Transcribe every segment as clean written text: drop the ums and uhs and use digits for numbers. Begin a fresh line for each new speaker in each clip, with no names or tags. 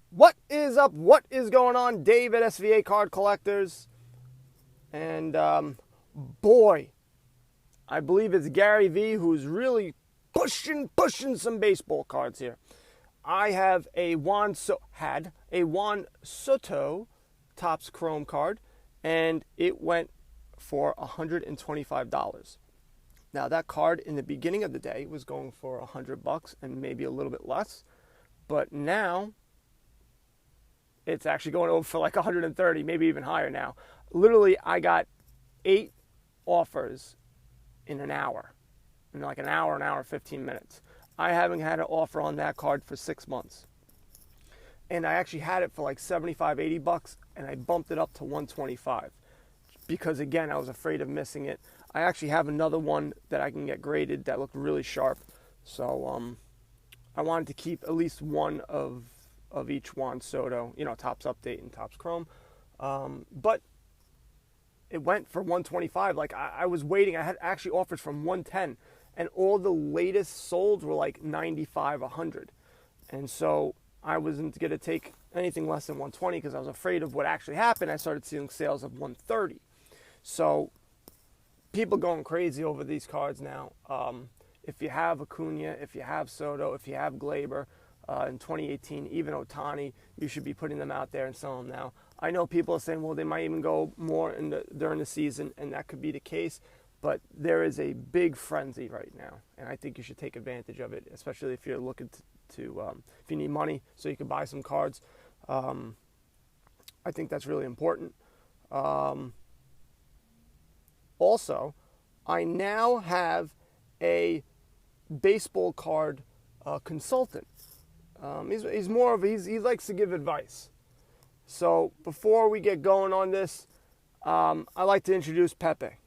What is up? What is going on? Dave at SVA Card Collectors. And boy, I believe it's Gary V who's really pushing some baseball cards here. I have had a Juan Soto Topps Chrome card, and it went for $125. Now that card in the beginning of the day was going for $100 and maybe a little bit less, but now it's actually going over for like 130, maybe even higher now. Literally, I got 8 offers in an hour, in like an hour, 15 minutes. I haven't had an offer on that card for 6 months. And I actually had it for like 75, 80 bucks, and I bumped it up to 125 because, again, I was afraid of missing it. I actually have another one that I can get graded that looked really sharp. So I wanted to keep at least one of each Juan Soto, Topps Update and Topps Chrome. But it went for 125. Like I was waiting. I had actually offers from 110, and all the latest solds were like 95, 100. And so I wasn't going to take anything less than 120 because I was afraid of what actually happened. I started seeing sales of 130. So people going crazy over these cards now. If you have Acuna, if you have Soto, if you have Glaber, in 2018, even Ohtani, you should be putting them out there and selling them now. I know people are saying, well, they might even go more during the season, and that could be the case, but there is a big frenzy right now, and I think you should take advantage of it, especially if you're looking to if you need money so you can buy some cards. I think that's really important. Also, I now have a baseball card consultant. He likes to give advice. So before we get going on this, I'd like to introduce Pepe.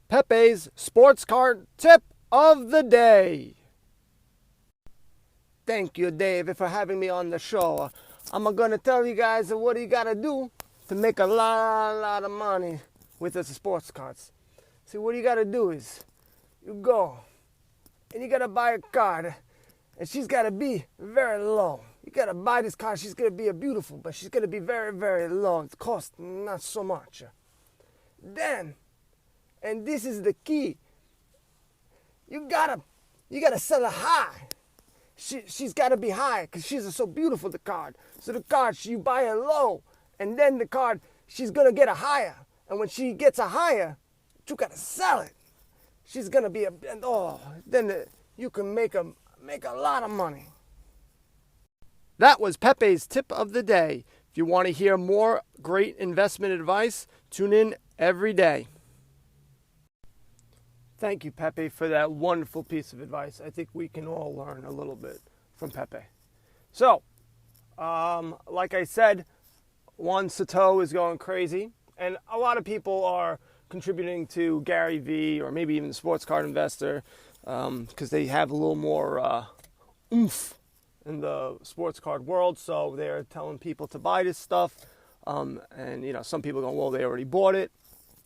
Pepe's sports card tip of the day. Thank you, Dave, for having me on the show. I'm going to tell you guys what you got to do to make a lot of money with the sports cards. See, what you got to do is you go and you got to buy a card. And she's got to be very low. You got to buy this card. She's going to be beautiful, but she's going to be very, very low. It costs not so much. Then, and this is the key, you got to sell her high. She's got to be high because she's so beautiful, the card. So the card, you buy her low, and then the card, she's going to get a higher. And when she gets a higher, you got to sell it. She's going to be you can make a lot of money. That was Pepe's tip of the day. If you want to hear more great investment advice, tune in every day. Thank you, Pepe, for that wonderful piece of advice. I think we can all learn a little bit from Pepe. So, like I said, Juan Soto is going crazy, and a lot of people are contributing to Gary V or maybe even the Sports Card Investor because they have a little more oomph in the sports card world, so they're telling people to buy this stuff. And some people go, well, they already bought it.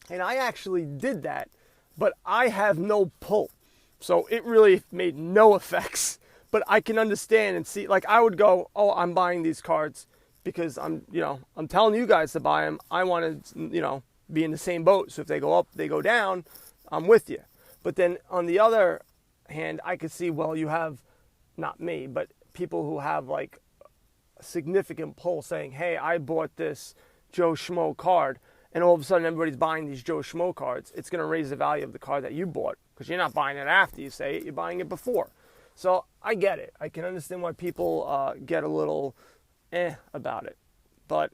And I actually did that, but I have no pull. So it really made no effects. But I can understand and see, like I would go, oh, I'm buying these cards because I'm telling you guys to buy them. I want to, be in the same boat. So if they go up, they go down, I'm with you. But then on the other hand, I could see, well, you have, not me, but people who have like a significant pull saying, hey, I bought this Joe Schmo card, and all of a sudden everybody's buying these Joe Schmo cards. It's going to raise the value of the card that you bought because you're not buying it after you say it, you're buying it before. So I get it. I can understand why people get a little about it, but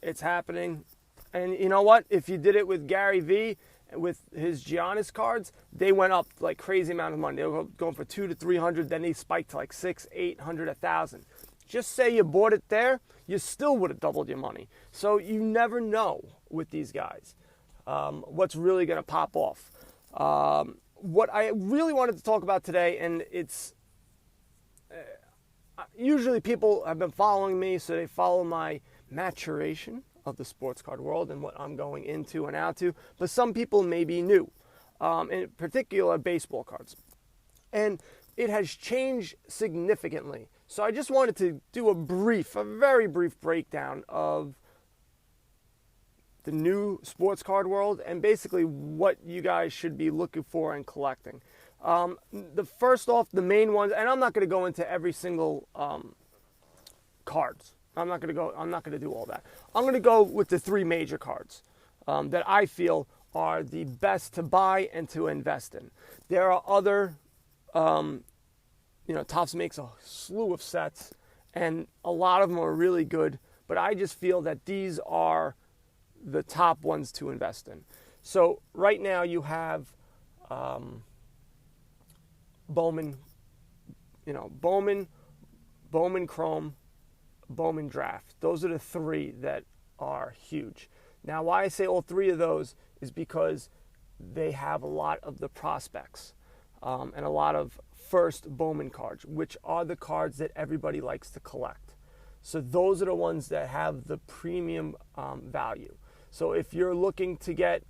it's happening. And you know what? If you did it with Gary V, with his Giannis cards, they went up like crazy amount of money. They were going for 200 to 300, then they spiked to like 600, 800, 1,000. Just say you bought it there, you still would have doubled your money. So you never know with these guys what's really going to pop off. What I really wanted to talk about today, and it's usually people have been following me, so they follow my maturation of the sports card world and what I'm going into and out to, but some people may be new, in particular baseball cards. And it has changed significantly So I just wanted to do a very brief breakdown of the new sports card world and basically what you guys should be looking for and collecting. The main ones, and I'm not going to go into every single cards. I'm not going to do all that. I'm going to go with the three major cards that I feel are the best to buy and to invest in. There are other, Topps makes a slew of sets, and a lot of them are really good, but I just feel that these are the top ones to invest in. So right now you have Bowman Chrome, Bowman Draft. Those are the three that are huge. Now, why I say all three of those is because they have a lot of the prospects and a lot of first Bowman cards, which are the cards that everybody likes to collect. So those are the ones that have the premium value. So if you're looking to get,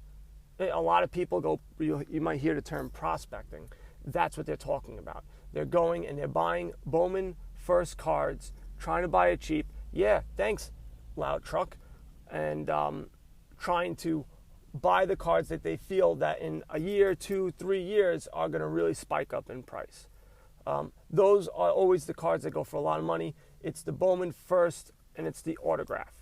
a lot of people go, you might hear the term prospecting. That's what they're talking about. They're going and they're buying Bowman first cards, trying to buy it cheap. Yeah, thanks, loud truck. And trying to buy the cards that they feel that in a year, 2, 3 years are going to really spike up in price. Those are always the cards that go for a lot of money. It's the Bowman first and it's the autograph.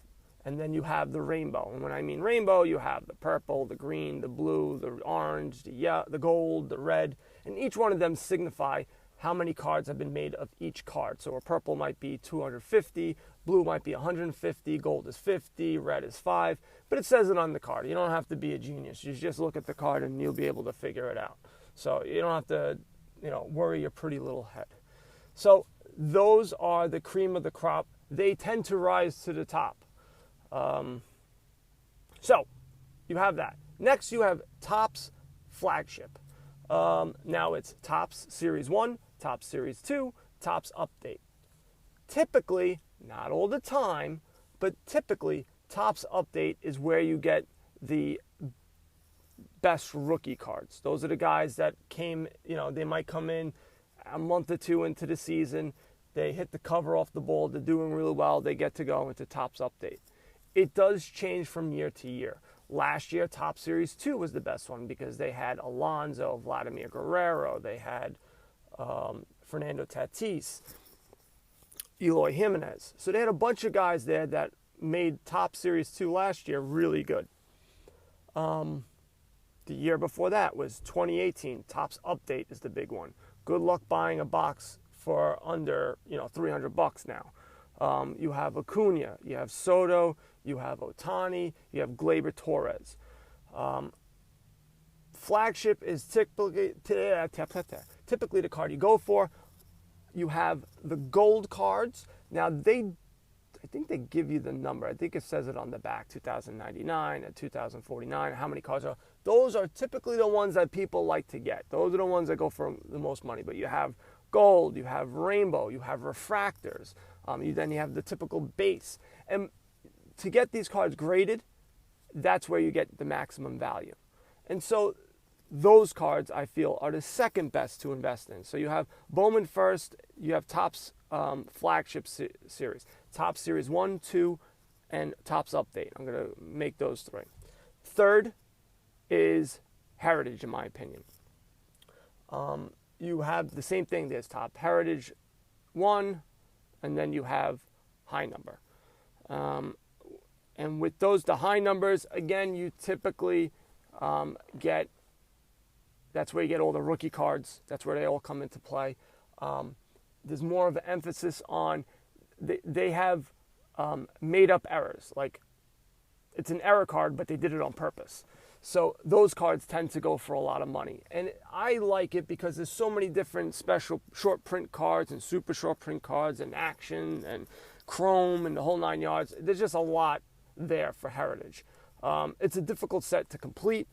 And then you have the rainbow. And when I mean rainbow, you have the purple, the green, the blue, the orange, the gold, the red. And each one of them signify how many cards have been made of each card. So a purple might be 250, blue might be 150, gold is 50, red is 5. But it says it on the card. You don't have to be a genius. You just look at the card and you'll be able to figure it out. So you don't have to, worry your pretty little head. So those are the cream of the crop. They tend to rise to the top. So you have that. Next, you have Topps flagship. Now it's Topps Series 1, Topps Series 2, Topps Update. Typically, not all the time, but typically, Topps Update is where you get the best rookie cards. Those are the guys that came, they might come in a month or two into the season. They hit the cover off the ball. They're doing really well. They get to go into Topps Update. It does change from year to year. Last year, Topps Series 2 was the best one because they had Alonso, Vladimir Guerrero. They had Fernando Tatis, Eloy Jimenez. So they had a bunch of guys there that made Topps Series 2 last year really good. The year before that was 2018. Topps Update is the big one. Good luck buying a box for under $300 now. You have Acuna, you have Soto, you have Ohtani, you have Gleyber Torres. Flagship is typically the card you go for. You have the gold cards. Now I think they give you the number. I think it says it on the back, 2099 and 2049, how many cards are. Those are typically the ones that people like to get. Those are the ones that go for the most money. But you have gold, you have rainbow, you have refractors. Then you have the typical base. And to get these cards graded, that's where you get the maximum value. And so those cards, I feel, are the second best to invest in. So you have Bowman first, you have Topps flagship series. Topps Series 1, 2, and Topps Update. I'm going to make those three. Third is Heritage, in my opinion. You have the same thing. There's Topps Heritage 1, and then you have high number. And with the high numbers, again, you typically get, that's where you get all the rookie cards. That's where they all come into play. There's more of an emphasis on, they have made up errors. Like, it's an error card, but they did it on purpose. So those cards tend to go for a lot of money. And I like it because there's so many different special short print cards and super short print cards and action and chrome and the whole 9 yards. There's just a lot there for Heritage. It's a difficult set to complete.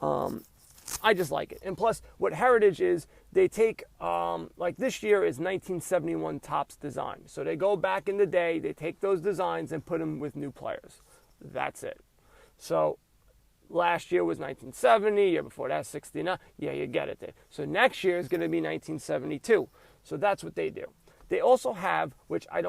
I just like it. And plus, what Heritage is, they take, like this year is 1971 Topps design. So they go back in the day, they take those designs and put them with new players. That's it. So last year was 1970, year before that 69. Yeah, you get it there. So next year is going to be 1972. So that's what they do. They also have, which I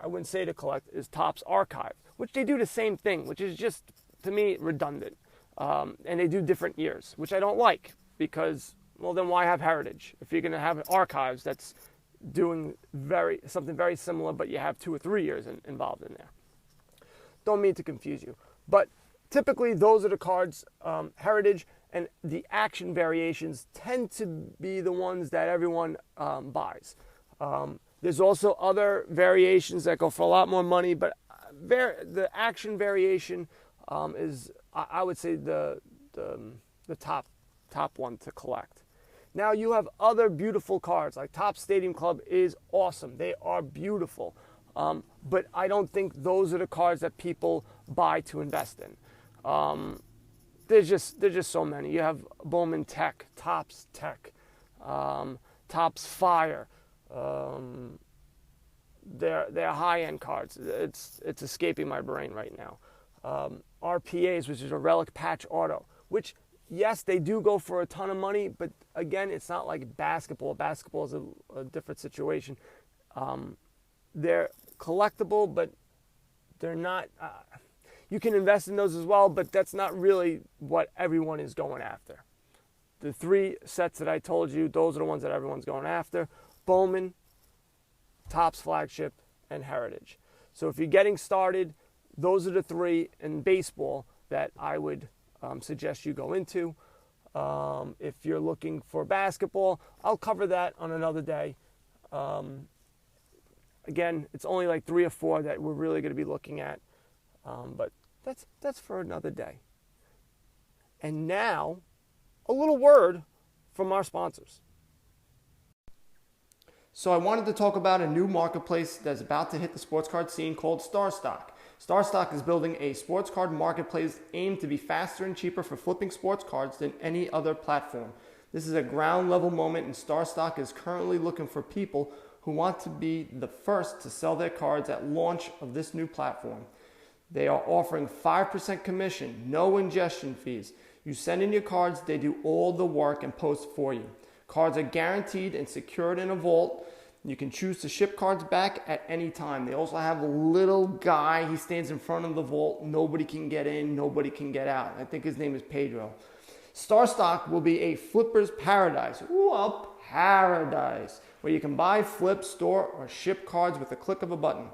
wouldn't say to collect, is Topps Archive, which they do the same thing, which is just, to me, redundant. And they do different years, which I don't like because, well, then why have Heritage? If you're going to have archives that's doing something very similar, but you have 2 or 3 years involved in there. Don't mean to confuse you. But typically, those are the cards, Heritage, and the action variations tend to be the ones that everyone buys. There's also other variations that go for a lot more money, but the action variation is, I would say, the top one to collect. Now you have other beautiful cards, like Topps Stadium Club is awesome. They are beautiful. But I don't think those are the cards that people buy to invest in. There's just so many. You have Bowman Tech, Topps Tech, Topps Fire. They're high-end cards. It's escaping my brain right now. RPAs, which is a relic patch auto, which, yes, they do go for a ton of money, but again, it's not like basketball. Basketball is a different situation. They're collectible, but they're not. You can invest in those as well, but that's not really what everyone is going after. The 3 sets that I told you, those are the ones that everyone's going after. Bowman, Topps Flagship, and Heritage. So if you're getting started, those are the 3 in baseball that I would suggest you go into. If you're looking for basketball, I'll cover that on another day. Again, it's only like 3 or 4 that we're really going to be looking at, but that's for another day. And now, a little word from our sponsors. So I wanted to talk about a new marketplace that's about to hit the sports card scene called StarStock. StarStock is building a sports card marketplace aimed to be faster and cheaper for flipping sports cards than any other platform. This is a ground level moment, and StarStock is currently looking for people who want to be the first to sell their cards at launch of this new platform. They are offering 5% commission, no ingestion fees. You send in your cards, they do all the work and post for you. Cards are guaranteed and secured in a vault. You can choose to ship cards back at any time. They also have a little guy, he stands in front of the vault. Nobody can get in, nobody can get out. I think his name is Pedro. StarStock will be a flipper's paradise. Ooh, a paradise, where you can buy, flip, store, or ship cards with a click of a button.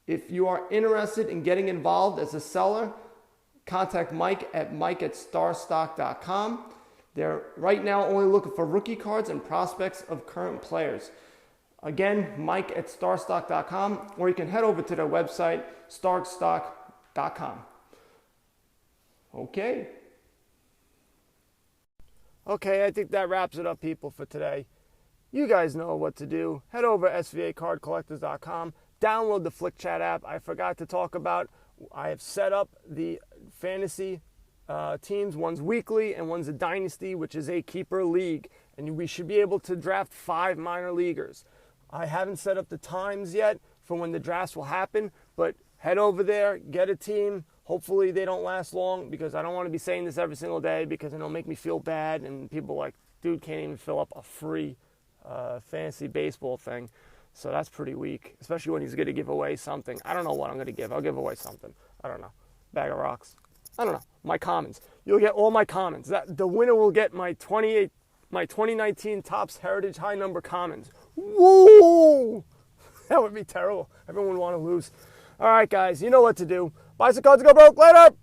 If you are interested in getting involved as a seller, contact Mike at mike@starstock.com. They're right now only looking for rookie cards and prospects of current players. Again, mike@starstock.com, or you can head over to their website, starstock.com. Okay, I think that wraps it up, people, for today. You guys know what to do. Head over to svacardcollectors.com. Download the Flick Chat app. I forgot to talk about, I have set up the fantasy teams. One's weekly and one's a dynasty, which is a keeper league. And we should be able to draft 5 minor leaguers. I haven't set up the times yet for when the drafts will happen, but head over there, get a team. Hopefully they don't last long, because I don't want to be saying this every single day, because it'll make me feel bad. And people are like, dude can't even fill up a free fantasy baseball thing. So that's pretty weak, especially when he's going to give away something. I don't know what I'm going to give. I'll give away something. I don't know. Bag of rocks. I don't know. My commons. You'll get all my commons. The winner will get my 2019 Topps Heritage High Number Commons. Woo! That would be terrible. Everyone would want to lose. All right, guys. You know what to do. Buy some cards and go broke. Later!